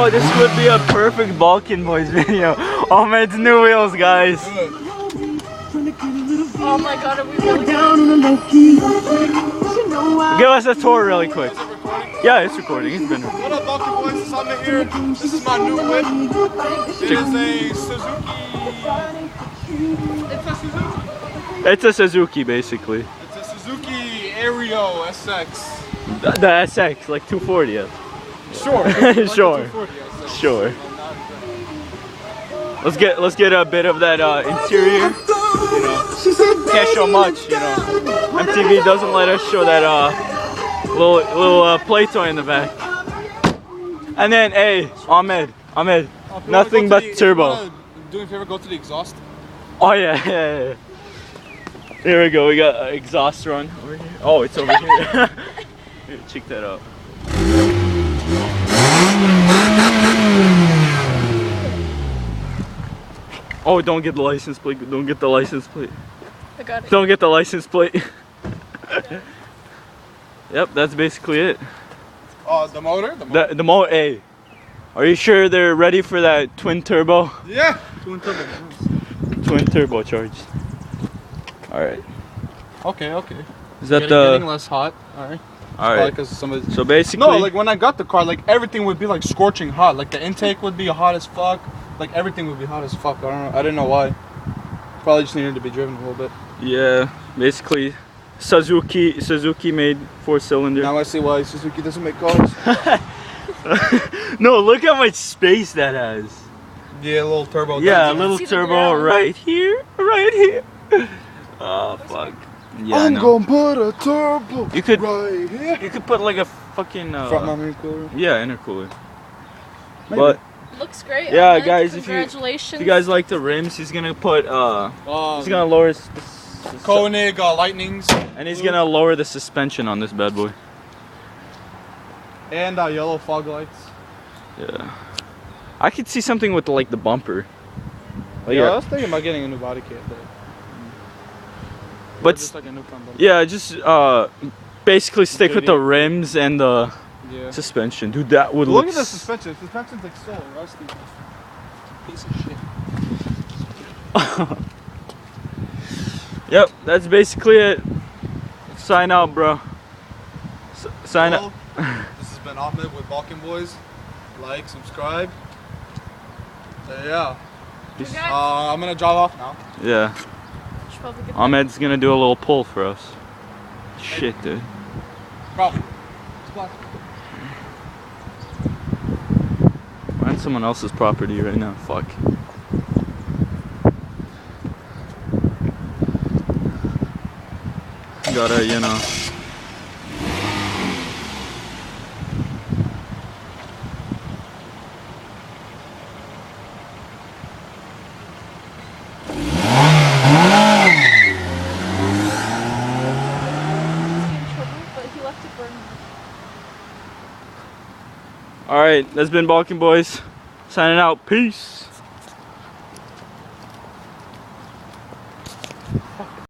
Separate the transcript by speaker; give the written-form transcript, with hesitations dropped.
Speaker 1: Oh, this would be a perfect Balkan Boys video. Ahmed's new wheels, guys.
Speaker 2: Oh my god, are we really
Speaker 1: Give us a tour really quick. Yeah, it's recording. It's been recording.
Speaker 3: What up, Balkan Boys? It's Ahmed here. This is my new whip. It is a Suzuki. It's a Suzuki.
Speaker 1: It's a Suzuki, basically.
Speaker 3: It's a Suzuki Aero SX.
Speaker 1: The SX, like 240. Yeah.
Speaker 3: Sure.
Speaker 1: Sure. Sure. Let's get a bit of that interior. You know, can't show much. You know, MTV doesn't let us show that little play toy in the back. And then, hey, Ahmed, nothing but turbo.
Speaker 3: Do me a favor, go to the exhaust.
Speaker 1: Oh yeah. Here we go. We got exhaust run over here. Oh, it's over here. Here, check that out. Oh, don't get the license plate. Don't get the license plate.
Speaker 2: I got it.
Speaker 1: Don't get the license plate. Yep, that's basically it.
Speaker 3: The motor?
Speaker 1: The motor. Hey, are you sure they're ready for that twin turbo?
Speaker 3: Yeah. Twin turbo.
Speaker 1: Twin turbocharged. All right.
Speaker 3: Okay.
Speaker 1: Is that
Speaker 3: getting less hot? All right.
Speaker 1: So basically,
Speaker 3: no, like when I got the car, like everything would be like scorching hot. Like the intake would be hot as fuck. Like everything would be hot as fuck. I don't know. I didn't know why. Probably just needed to be driven a little bit.
Speaker 1: yeah, basically, Suzuki made 4-cylinder.
Speaker 3: Now I see why Suzuki doesn't make cars.
Speaker 1: No, look how much space that has.
Speaker 3: Yeah, a little turbo.
Speaker 1: Yeah, a little turbo right here. Oh fuck. Yeah,
Speaker 3: I'm gonna put a turbo
Speaker 1: You could-
Speaker 3: right here.
Speaker 1: You could put like a fucking
Speaker 3: Front mount intercooler.
Speaker 1: yeah, intercooler.
Speaker 3: Maybe.
Speaker 1: But
Speaker 2: Looks great.
Speaker 1: yeah,
Speaker 2: Ahmed.
Speaker 1: guys, if
Speaker 2: Congratulations.
Speaker 1: you guys like the rims, he's gonna put he's gonna lower the
Speaker 3: Koenig Lightnings
Speaker 1: and he's gonna lower the suspension on this bad boy.
Speaker 3: and yellow fog lights.
Speaker 1: Yeah, I could see something with like the bumper. Like,
Speaker 3: Yeah, I was thinking about getting a new body kit,
Speaker 1: but
Speaker 3: just like a new front bumper.
Speaker 1: yeah, just basically stick with the rims and the
Speaker 3: Yeah.
Speaker 1: suspension. Dude, that would
Speaker 3: Look
Speaker 1: look
Speaker 3: at the suspension. The suspension's like so rusty. Piece of shit.
Speaker 1: Yep, that's basically it. Sign out, bro. Sign out.
Speaker 3: This has been Ahmed with Balkan Boys. Like, subscribe. Yeah. I'm gonna drive off now.
Speaker 1: Yeah.
Speaker 2: Should probably get
Speaker 1: Ahmed's gonna do a little pull for us. Shit, dude.
Speaker 3: Probably.
Speaker 1: We're on someone else's property right now. Fuck. Gotta, you know.
Speaker 2: but he left it burn.
Speaker 1: Alright, that's been Balkan Boys. Signing out. Peace.